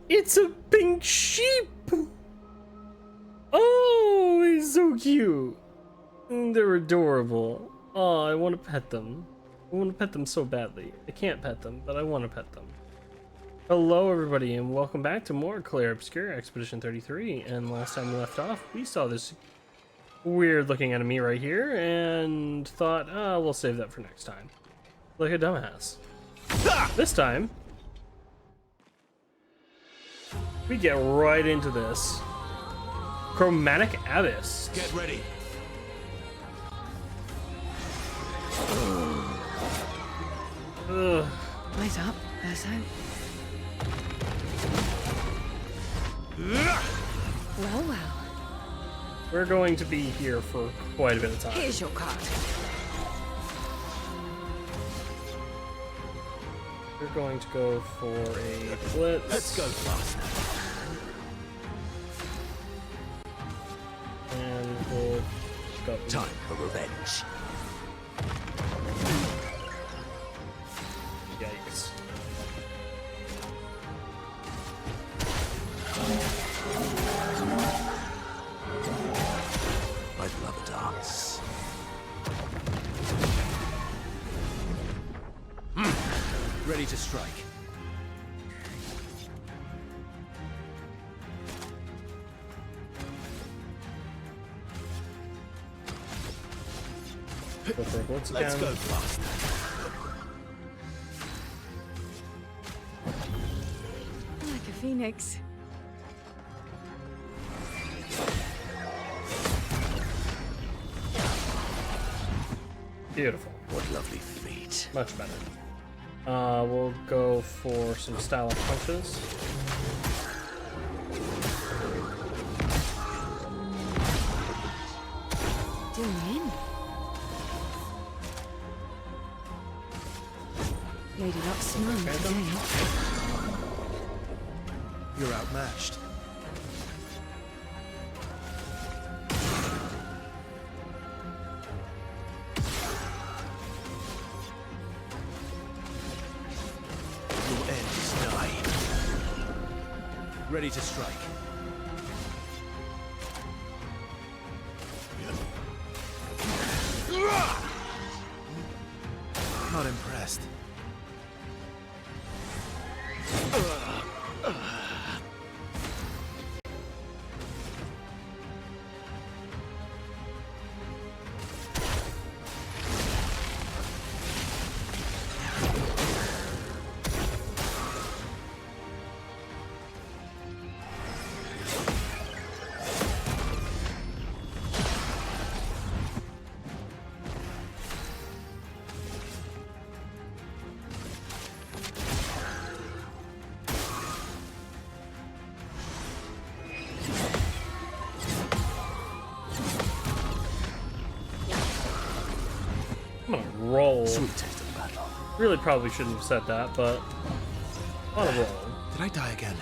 It's a pink sheep! Oh, he's so cute. They're adorable. Oh, I want to pet them. I want to pet them so badly. I can't pet them, but I want to pet them. Hello everybody and welcome back to more Clair Obscur Expedition 33. And last time we left off, we saw this weird looking enemy right here and thought, we'll save that for next time. Like a dumbass. This time, we get right into this. Chromatic Abyss. Get ready. Ugh. Wait up, Urso. Well, well. We're going to be here for quite a bit of time. Here's your card. We're going to go for a blitz. Let's go fast. And we'll go. Time for revenge. Yikes. I'd love a dance. Ready to strike. Go for a blitz again. Let's go fast. Like a phoenix. Beautiful. What lovely feet. Much better. We'll go for some stylish punches. Doing in. Lady Luck's smiling Okay, today. You're outmatched. Your end is nigh. Ready to strike. Not impressed. I'm gonna roll. Sweet taste of battle. Really probably shouldn't have said that, but on a roll. Did I die again?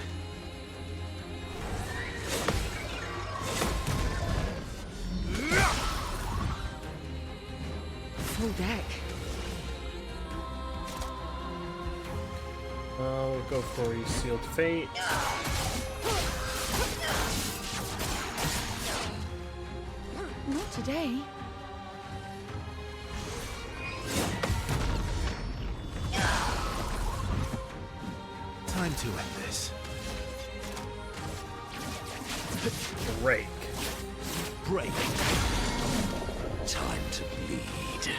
Full deck. We'll go for a sealed fate. Not today. Time to end this. Break. Break. Time to bleed.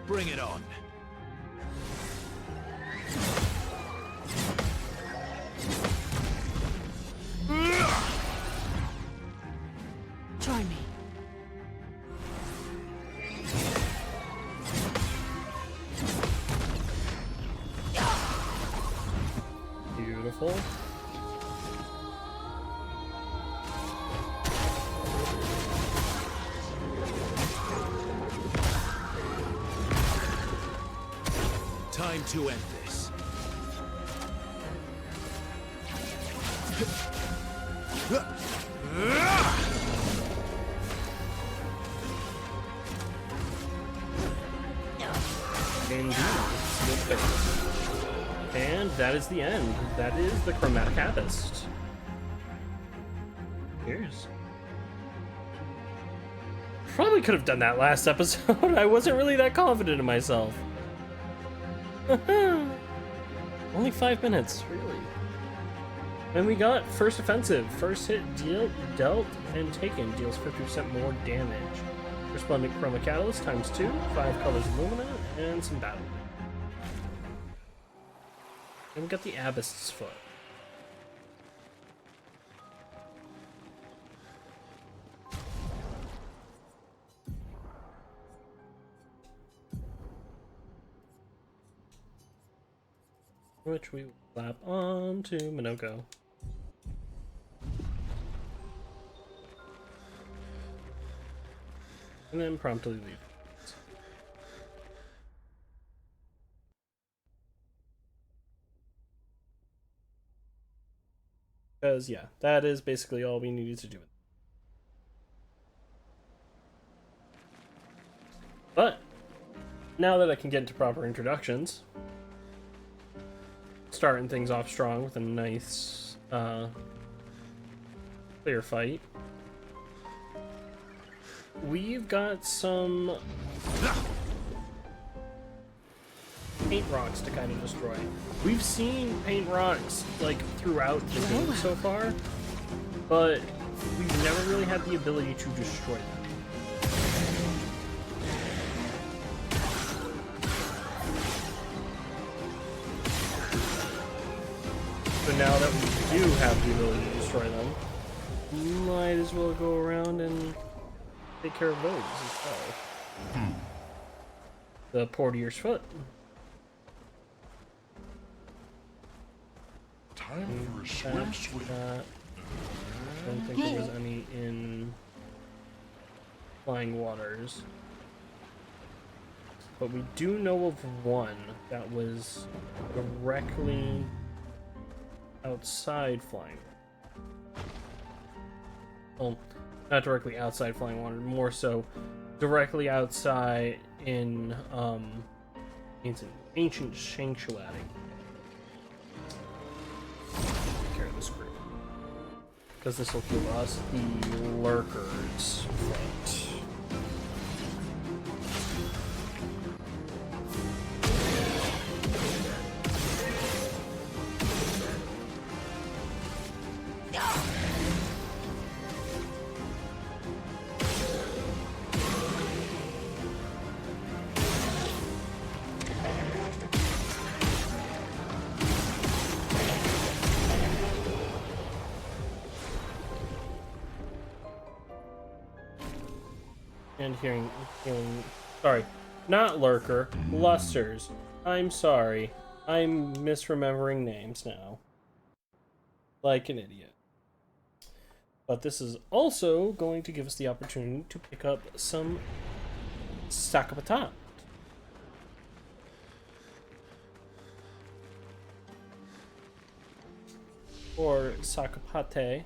Bring it on. Try me. Beautiful. Time to end this. Indeed. And that is the end. That is the Chromatic Abyss. Cheers. Probably could have done that last episode. I wasn't really that confident in myself. Only 5 minutes, really. And we got first offensive. First hit dealt and taken deals 50% more damage. Resplendent Chroma Catalyst times 2, 5 colors Lumina, and some battle. And we got the Abyss's Foot. Which we will slap onto Monoco. And then promptly leave. Because, yeah, that is basically all we needed to do. But, now that I can get into proper introductions, starting things off strong with a nice, clear fight. We've got some paint rocks to kind of destroy. We've seen paint rocks like throughout the game so far, but we've never really had the ability to destroy them. So now that we do have the ability to destroy them, we might as well go around and take care of those as well. The Portier's Foot. Time for a swim. I don't think there was any in Flying Waters. But we do know of one that was directly outside Flying. Well, not directly outside Flying Water, more so directly outside in ancient sanctuary. Take care of this group, because this will give us the Lurker's Foot. And healing, sorry, not Lurker, Lusters. I'm sorry. I'm misremembering names now. Like an idiot. But this is also going to give us the opportunity to pick up some Sakapata. Or Sakapate.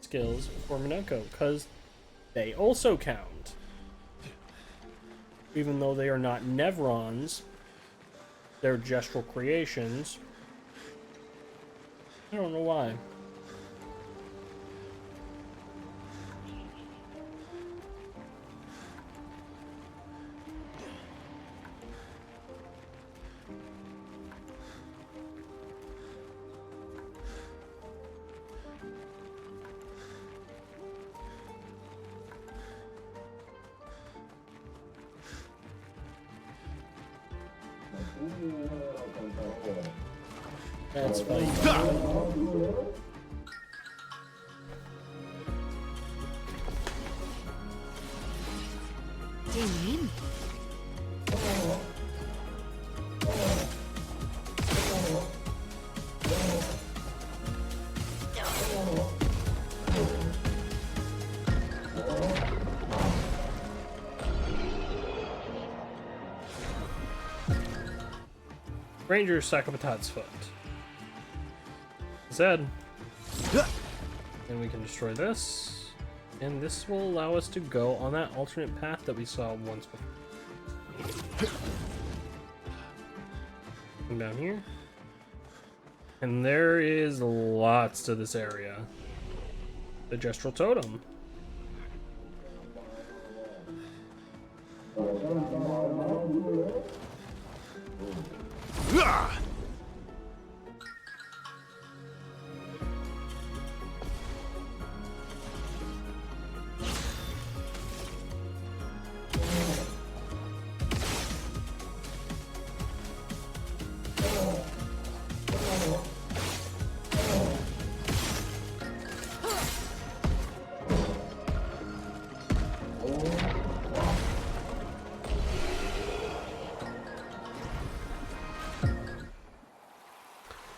Skills for Monoco, because they also count. Even though they are not Nevrons, they're gestural creations. I don't know why. That's fine. Damien? Ranger Sakabatat's foot. Zed. And we can destroy this. And this will allow us to go on that alternate path that we saw once before. Come down here. And there is lots to this area. The Gestural Totem.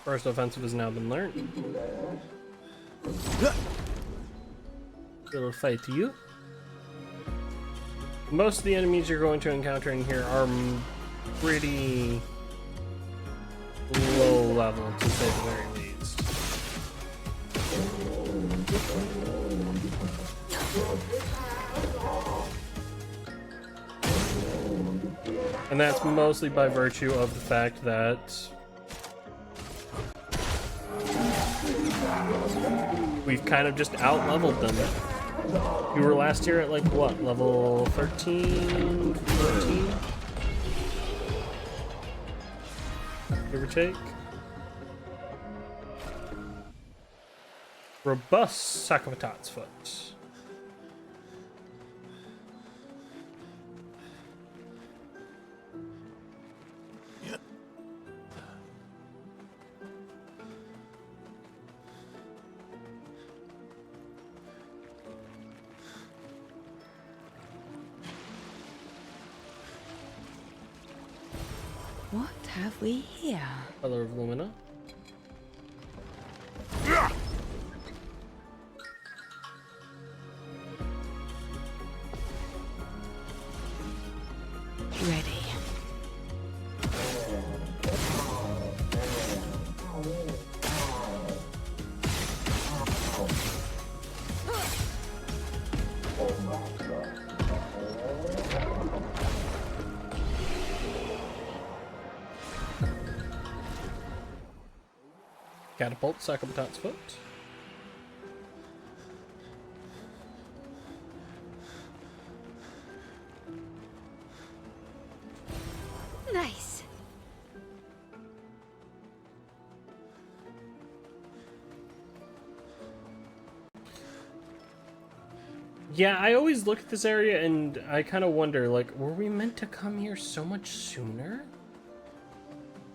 First offensive has now been learned. Little fight to you. Most of the enemies you're going to encounter in here are pretty low level, to say the very least. And that's mostly by virtue of the fact that we've kind of just out-leveled them. You were last year at like what, level 13, 14? Give or take. Robust Sakabatat's foot. What have we here? Color of Lumina. Ready. Catapult Sakabatat's foot. Nice. Yeah, I always look at this area and I kind of wonder, like, were we meant to come here so much sooner?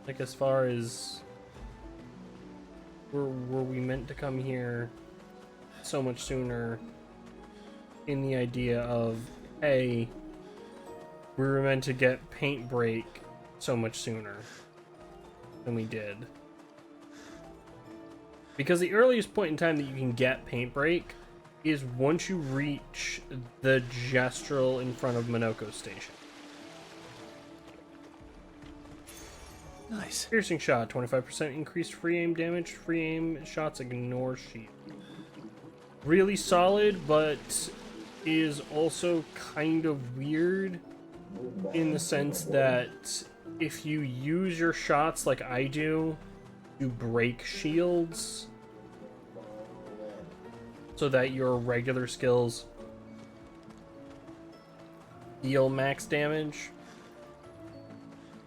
Like, as far as... Were we meant to come here so much sooner in the idea of, hey, we were meant to get Paint Break so much sooner than we did? Because the earliest point in time that you can get Paint Break is once you reach the Gestural in front of Monoco Station. Nice. Piercing shot, 25% increased free aim damage. Free aim shots ignore shield. Really solid, but is also kind of weird in the sense that if you use your shots like I do, you break shields so that your regular skills deal max damage,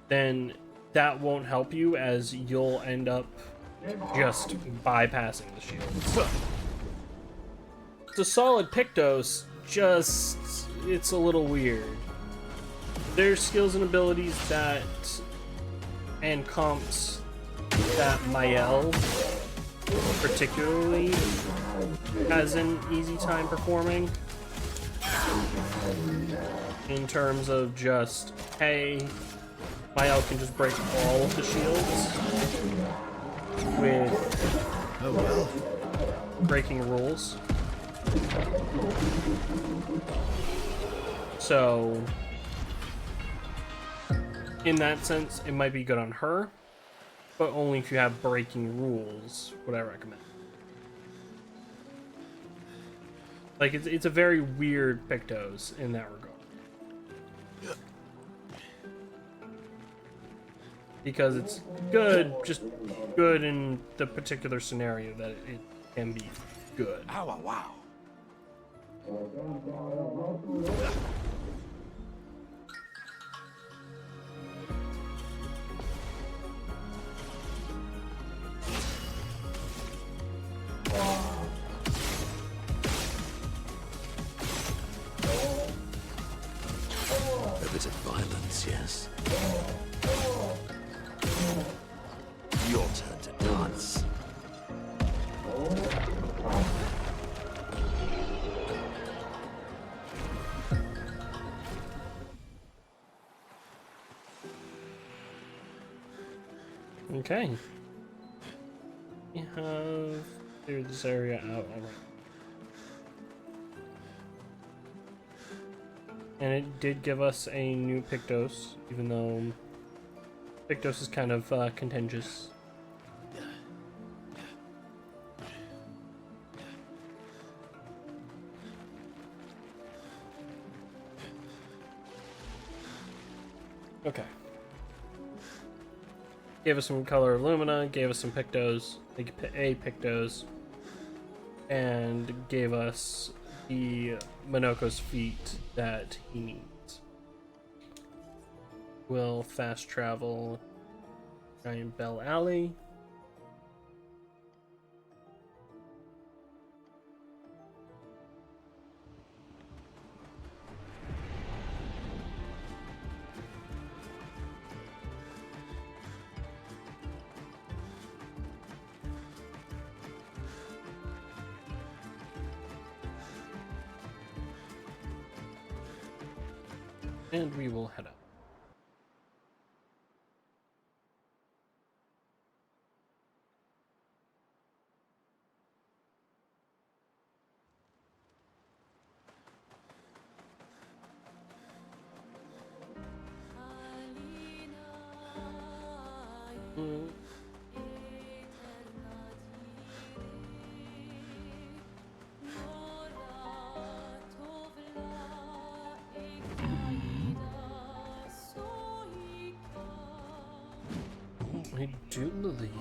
then that won't help you, as you'll end up just bypassing the shield. It's a solid Pictos, just it's a little weird. There's skills and abilities that and comps that Mael particularly has an easy time performing, in terms of just, hey, Mael can just break all of the shields with breaking rules. So in that sense, it might be good on her. but only if you have breaking rules would I recommend. Like, it's a very weird Pictos in that regard. Because it's good, just good in the particular scenario that it can be good. Ow, wow. A bit of violence, yes. Your turn to dance. Okay. We have cleared this area out already. And it did give us a new Pictos, even though Pictos is kind of contentious. Okay. Gave us some color Lumina, gave us some Pictos, a Pictos, and gave us the Monoco's feet that he needs. We'll fast travel Giant Bell Alley. And we will head up. I do believe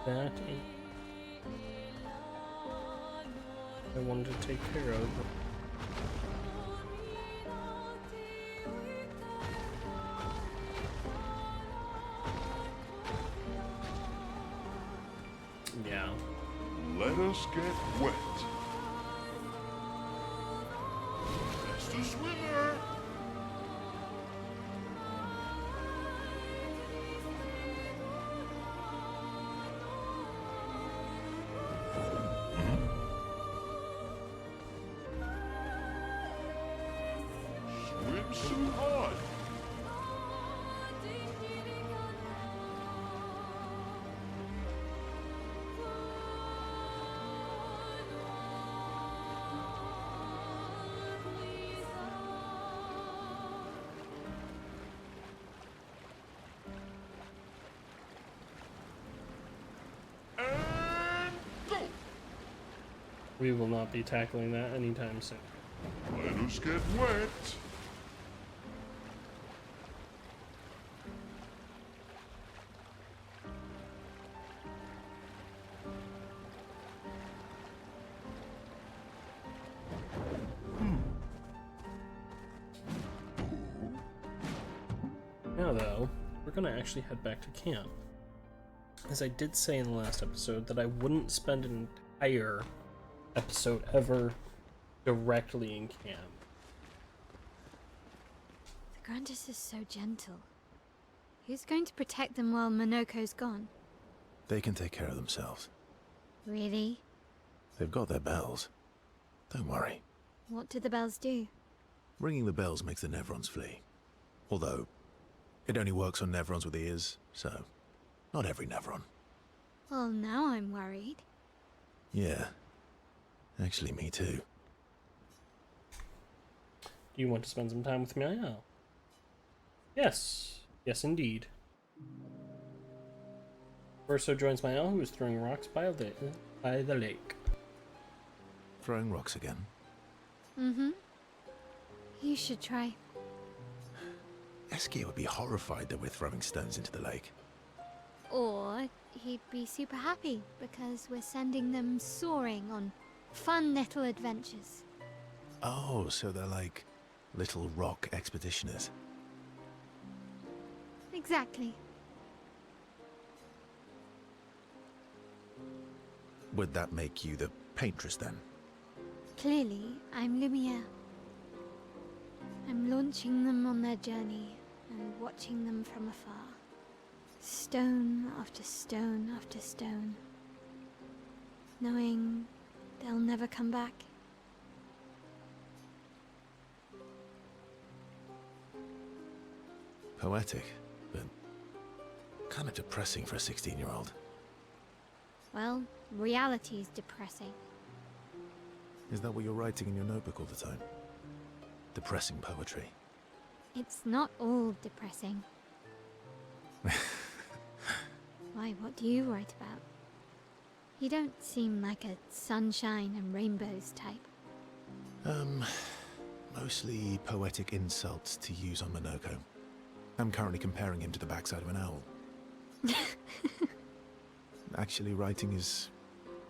that I wanted to take care of. Yeah. Let us get wet. Mr. Swimmer! Swim so hard. And go! We will not be tackling that anytime soon. Let us get wet. Now, though, we're gonna actually head back to camp. As I did say in the last episode, that I wouldn't spend an entire episode ever directly in camp. The Grandis is so gentle. Who's going to protect them while Monoco's gone? They can take care of themselves. Really? They've got their bells. Don't worry. What do the bells do? Ringing the bells makes the Nevrons flee. Although, it only works on Nevrons with ears, so not every Nevron. Well, now I'm worried. Yeah. Actually, me too. Do you want to spend some time with me? Oh. Yes. Yes, indeed. Verso joins Mael, who is throwing rocks by the lake. Throwing rocks again? Mm-hmm. You should try. Eskia would be horrified that we're throwing stones into the lake. Or he'd be super happy because we're sending them soaring on fun little adventures. Oh, so they're like little rock expeditioners. Exactly. Would that make you the paintress then? Clearly, I'm Lumiere. I'm launching them on their journey and watching them from afar. Stone after stone after stone. Knowing they'll never come back. Poetic, but kind of depressing for a 16-year-old. Well, reality's depressing. Is that what you're writing in your notebook all the time? Depressing poetry. It's not all depressing. Why, what do you write about? You don't seem like a sunshine and rainbows type. Mostly poetic insults to use on Monoco. I'm currently comparing him to the backside of an owl. Actually, writing is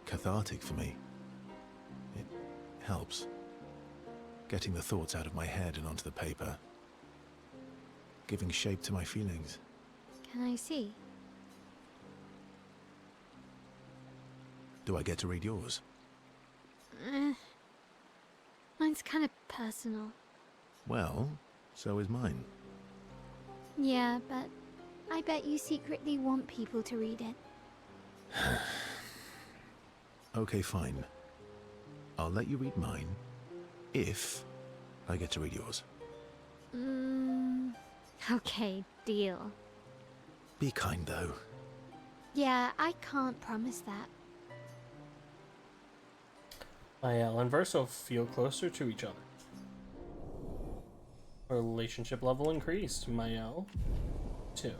cathartic for me. It helps. Getting the thoughts out of my head and onto the paper. Giving shape to my feelings. Can I see? Do I get to read yours? Mine's kind of personal. Well, so is mine. Yeah, but I bet you secretly want people to read it. Okay, fine. I'll let you read mine, if I get to read yours. Okay, deal. Be kind, though. Yeah, I can't promise that. Mael and Verso feel closer to each other. Relationship level increased. Mael, 2.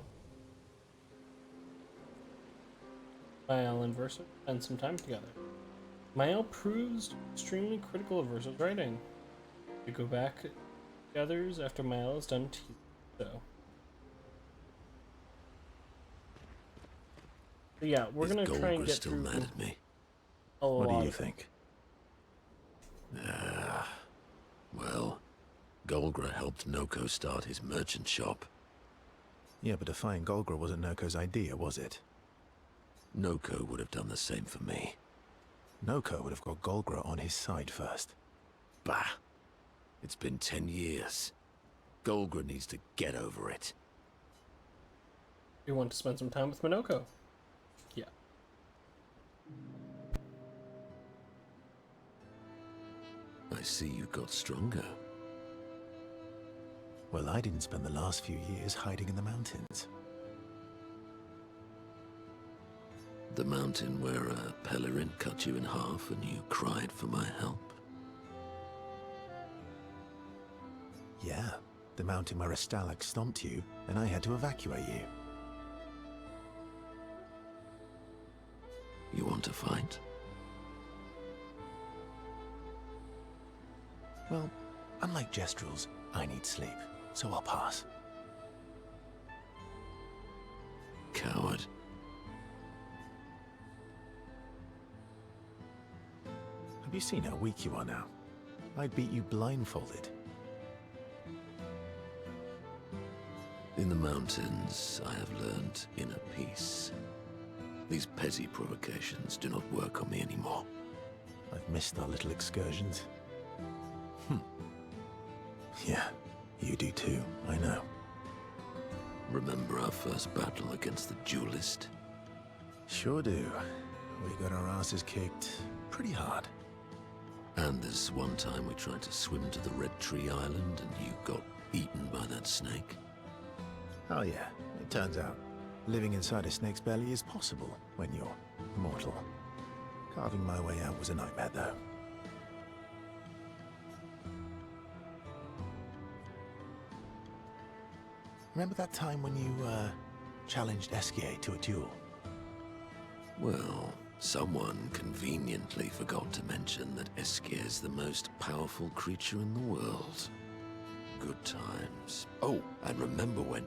Mael and Verso spend some time together. Mael proves extremely critical of Verso's writing. They go back together after Mael is done teasing Verso. So yeah, we're gonna try and get still through mad at me. a lot. What do you of think? Well, Golgra helped Noco start his merchant shop. Yeah, but defying Golgra wasn't Noco's idea, was it? Noco would have done the same for me. Noco would have got Golgra on his side first. Bah! It's been 10 years. Golgra needs to get over it. You want to spend some time with Monoco? Yeah. I see you got stronger. Well, I didn't spend the last few years hiding in the mountains. The mountain where a Pelerin cut you in half and you cried for my help. Yeah, the mountain where a Stalag stomped you, and I had to evacuate you. You want to fight? Well, unlike Jestrels, I need sleep, so I'll pass. Coward. Have you seen how weak you are now? I'd beat you blindfolded. In the mountains, I have learned inner peace. These petty provocations do not work on me anymore. I've missed our little excursions. Yeah, you do too, I know. Remember our first battle against the duelist? Sure do. We got our asses kicked pretty hard. And this one time we tried to swim to the Red Tree Island and you got eaten by that snake? Oh yeah, it turns out living inside a snake's belly is possible when you're mortal. Carving my way out was a nightmare though. Remember that time when you, challenged Esquier to a duel. Well, someone conveniently forgot to mention that Esquier is the most powerful creature in the world. Good times. Oh, and remember when...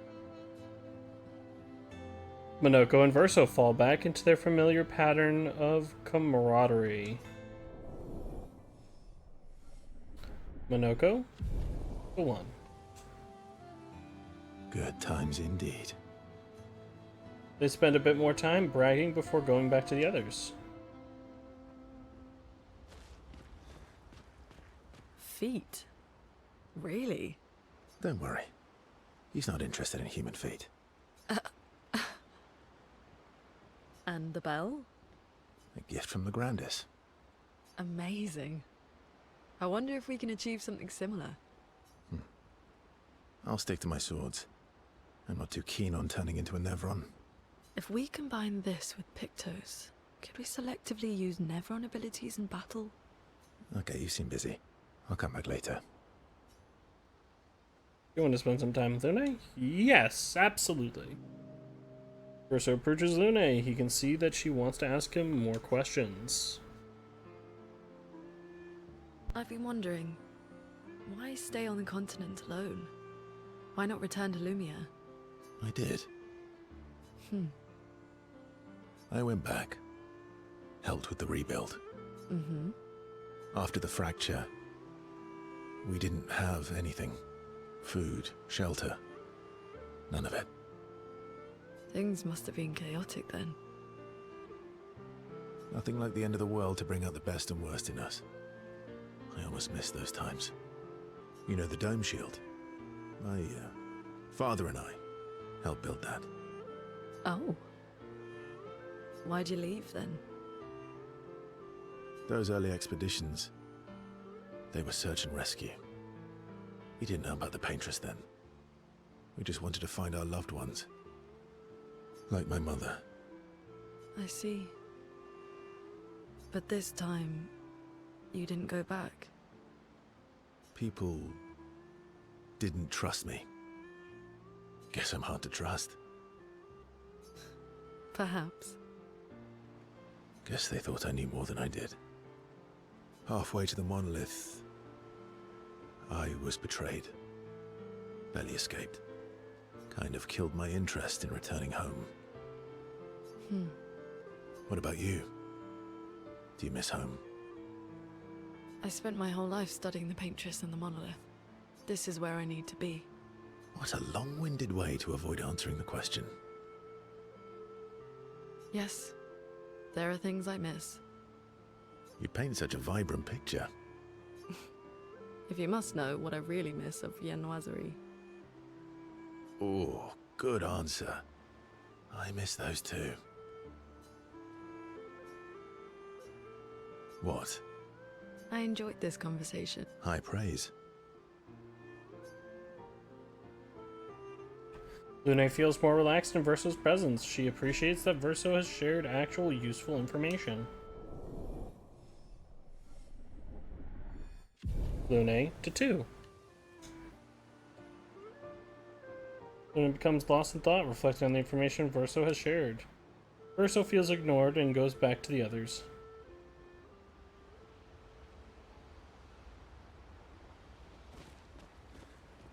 Monoco and Verso fall back into their familiar pattern of camaraderie. Monoco, go on. Good times indeed. They spend a bit more time bragging before going back to the others. Feet? Really? Don't worry. He's not interested in human feet. And the bell? A gift from the Grandis. Amazing. I wonder if we can achieve something similar. I'll stick to my swords. I'm not too keen on turning into a Nevron. If we combine this with Pictos, could we selectively use Nevron abilities in battle? Okay, you seem busy. I'll come back later. You want to spend some time with Lune? Yes, absolutely. Verso approaches Lune. He can see that she wants to ask him more questions. I've been wondering, why stay on the continent alone? Why not return to Lumia? I did. I went back. Helped with the rebuild. After the fracture, we didn't have anything. Food, shelter. None of it. Things must have been chaotic then. Nothing like the end of the world to bring out the best and worst in us. I almost miss those times. You know the dome shield? My father and I helped build that. Oh. Why'd you leave then? Those early expeditions, they were search and rescue. We didn't know about the Paintress then. We just wanted to find our loved ones. Like my mother. I see. But this time, you didn't go back. People didn't trust me. Guess I'm hard to trust. Perhaps. Guess they thought I knew more than I did. Halfway to the monolith, I was betrayed. Barely escaped. Kind of killed my interest in returning home. What about you? Do you miss home? I spent my whole life studying the Paintress and the monolith. This is where I need to be. What a long-winded way to avoid answering the question. Yes, there are things I miss. You paint such a vibrant picture. If you must know what I really miss of Viennoiserie. Oh, good answer. I miss those too. What? I enjoyed this conversation. High praise. Lune feels more relaxed in Verso's presence. She appreciates that Verso has shared actual useful information. Lune to 2. Lune becomes lost in thought, reflecting on the information Verso has shared. Verso feels ignored and goes back to the others.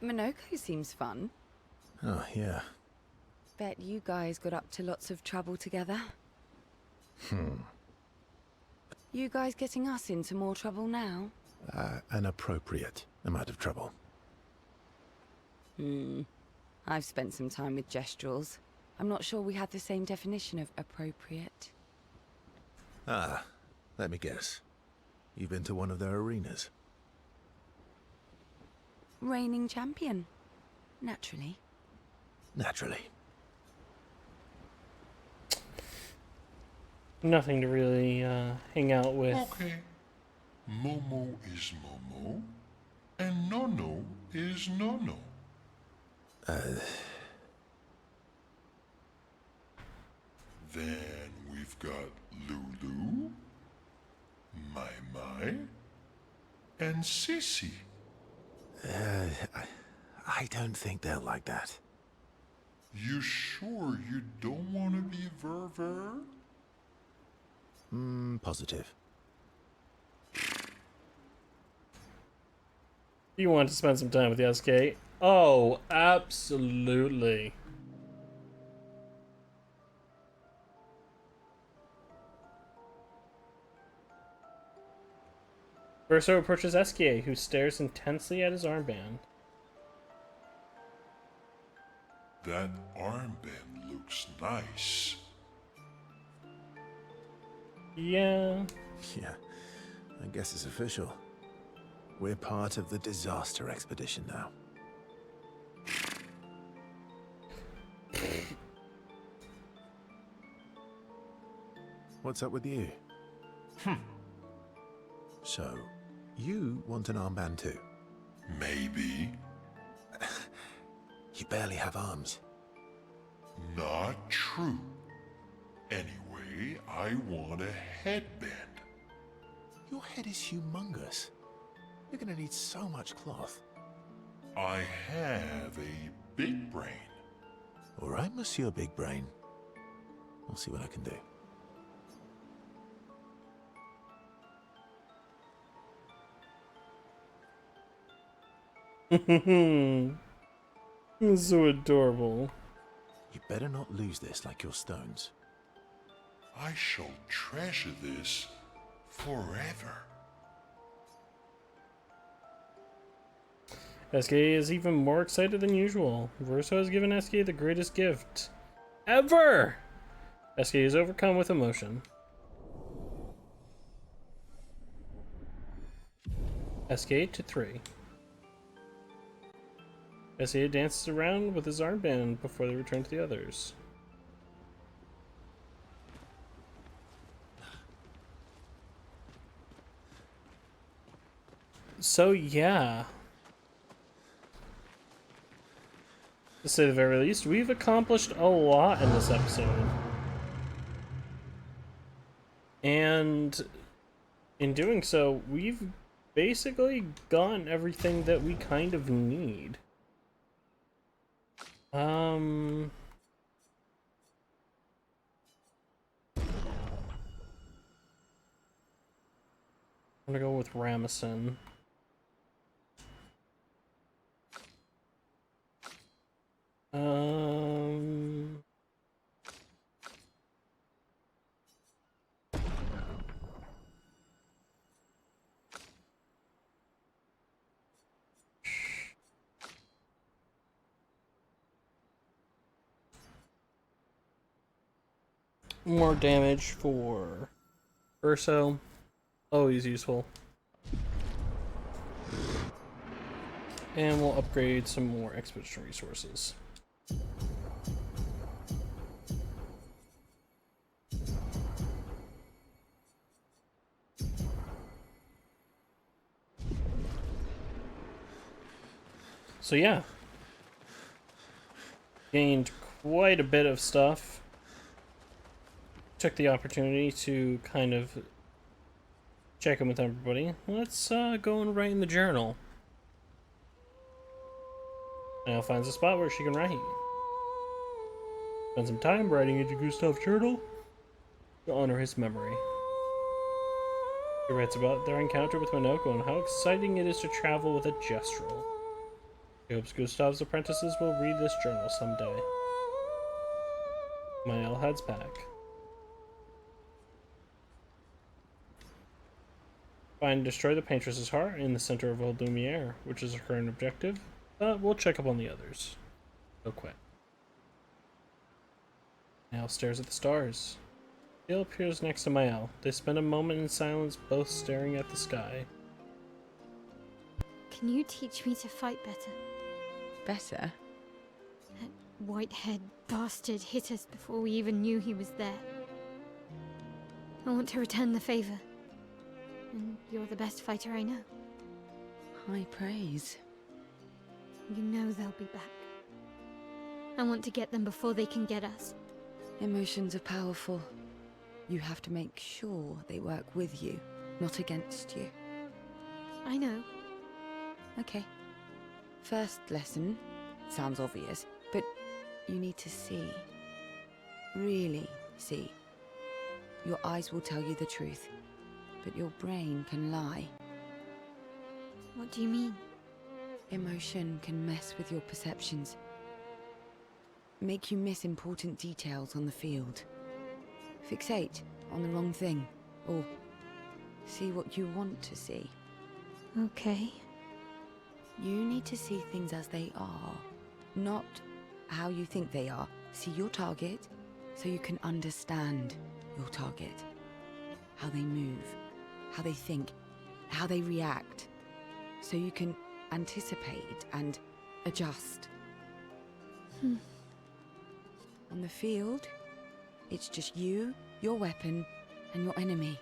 Monoco seems fun. Oh, yeah. Bet you guys got up to lots of trouble together. You guys getting us into more trouble now? An appropriate amount of trouble. I've spent some time with Gestrals. I'm not sure we had the same definition of appropriate. Ah, let me guess. You've been to one of their arenas? Reigning champion. Naturally. Naturally. Nothing to really hang out with. Okay. Momo is Momo, and Nono is Nono. Then we've got Lulu, Mai Mai, and Sissy. I don't think they'll like that. You sure you don't want to be Verver? Positive. You want to spend some time with the SK? Oh, absolutely. Verso approaches SK, who stares intensely at his armband. That armband looks nice. Yeah. Yeah, I guess it's official. We're part of the disaster expedition now. What's up with you? So, you want an armband too? Maybe. You barely have arms. Not true. Anyway, I want a headband. Your head is humongous. You're gonna need so much cloth. I have a big brain. All right, Monsieur Big Brain. I'll see what I can do. So adorable. You better not lose this like your stones. I shall treasure this forever. SK is even more excited than usual. Verso has given SK the greatest gift ever! SK is overcome with emotion. SK to 3. SK dances around with his armband before they return to the others. So yeah. To say the very least, we've accomplished a lot in this episode. And in doing so, we've basically gotten everything that we kind of need. I'm gonna go with Ramison. More damage for Urso. Always useful. And we'll upgrade some more expedition resources. So yeah, gained quite a bit of stuff. Took the opportunity to kind of check in with everybody. Let's go and write in the journal. Now finds a spot where she can write. Spend some time writing into Gustav's journal to honor his memory. He writes about their encounter with Monoco and how exciting it is to travel with a Gestrel. He hopes Gustav's apprentices will read this journal someday. Mael heads back. Find and destroy the Paintress's heart in the center of Old Lumiere, which is her current objective. We'll check up on the others. Don't quit. Mael stares at the stars. Gale appears next to Mael. They spend a moment in silence, both staring at the sky. Can you teach me to fight better? Better? That white-haired bastard hit us before we even knew he was there. I want to return the favor. And you're the best fighter I know. High praise. You know they'll be back. I want to get them before they can get us. Emotions are powerful. You have to make sure they work with you, not against you. I know. Okay. First lesson. Sounds obvious, but You need to see. Really see. Your eyes will tell you the truth, but your brain can lie. What do you mean? Emotion can mess with your perceptions. Make you miss important details on the field. Fixate on the wrong thing, or see what you want to see. Okay. You need to see things as they are, not how you think they are. See your target so you can understand your target. How they move, how they think, how they react. So you can anticipate and adjust. On the field, it's just you, your weapon, and your enemy.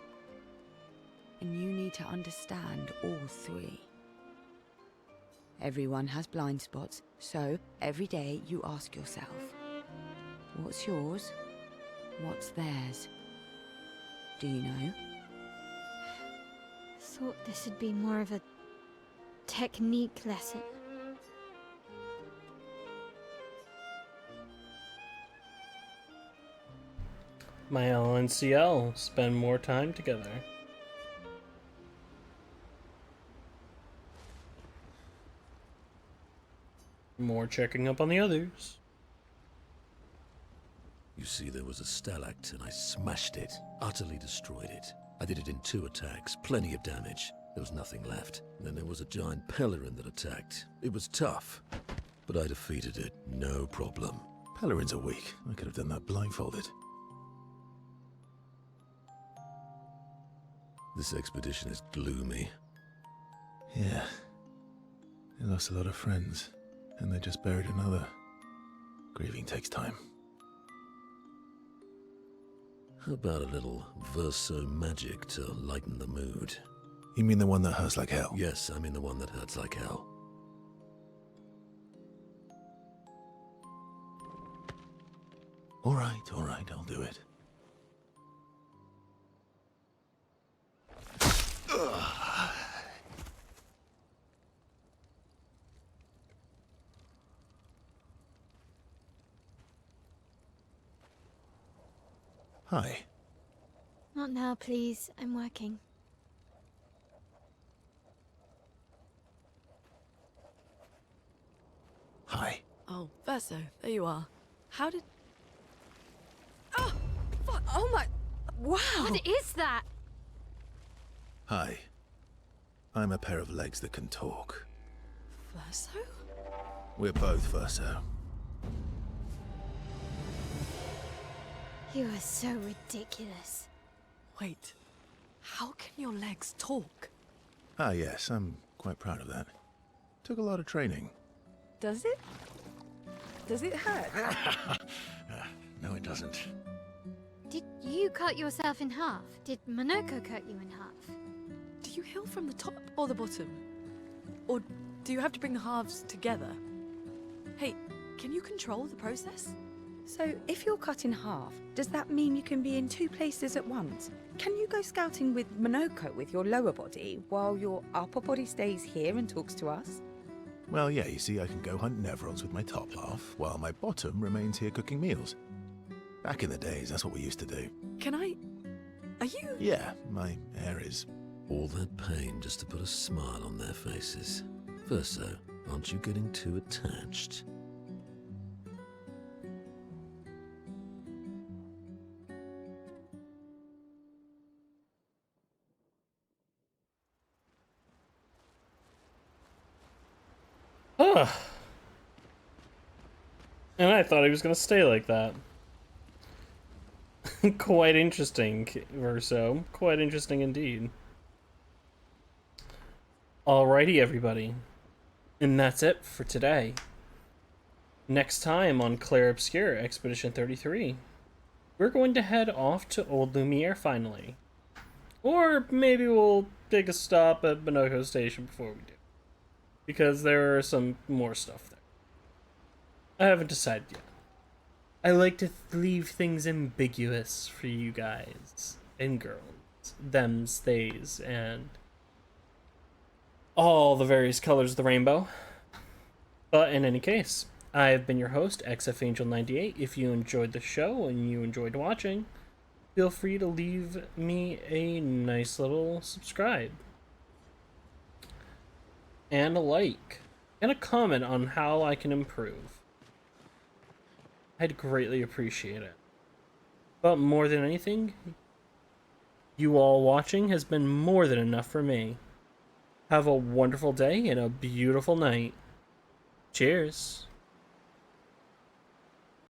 And you need to understand all three. Everyone has blind spots, so every day you ask yourself, what's yours? What's theirs? Do you know? Thought this would be more of a technique lesson. My LNCL spend more time together. More checking up on the others. You see, there was a stalactite and I smashed it, utterly destroyed it. I did it in 2 attacks, plenty of damage. There was nothing left. Then there was a giant Pelerin that attacked. It was tough, but I defeated it, no problem. Pelerins are weak. I could have done that blindfolded. This expedition is gloomy. Yeah. They lost a lot of friends, and they just buried another. Grieving takes time. How about a little verso magic to lighten the mood? You mean the one that hurts like hell? Yes, I mean the one that hurts like hell. All right, I'll do it. Hi. Not now, please. I'm working. Hi. Oh, Verso, there you are. How did... Oh! Fuck! Oh my... Wow! What is that? Hi. I'm a pair of legs that can talk. Verso? We're both Verso. You are so ridiculous. Wait, how can your legs talk? Ah, yes, I'm quite proud of that. Took a lot of training. Does it? Does it hurt? No, it doesn't. Did you cut yourself in half? Did Monoco cut you in half? Do you heal from the top or the bottom? Or do you have to bring the halves together? Hey, can you control the process? So, if you're cut in half, does that mean you can be in 2 places at once? Can you go scouting with Monoco with your lower body, while your upper body stays here and talks to us? Well, yeah, you see, I can go hunt Nevrons with my top half, while my bottom remains here cooking meals. Back in the days, that's what we used to do. Can I... Are you... Yeah, my hair is... All that pain just to put a smile on their faces. Verso, aren't you getting too attached? Huh. And I thought he was gonna stay like that. Quite interesting, Verso. Quite interesting indeed. Alrighty, everybody. And that's it for today. Next time on Clair Obscur Expedition 33, we're going to head off to Old Lumiere finally. Or maybe we'll take a stop at Monoco Station before we do. Because there are some more stuff there. I haven't decided yet. I like to leave things ambiguous for you guys and girls. Thems, theys, and all the various colors of the rainbow. But in any case, I've been your host, XFAngel98. If you enjoyed the show and you enjoyed watching, feel free to leave me a nice little subscribe and a like and a comment on how I can improve. I'd greatly appreciate it. But more than anything, you all watching has been more than enough for me. Have a wonderful day and a beautiful night. Cheers.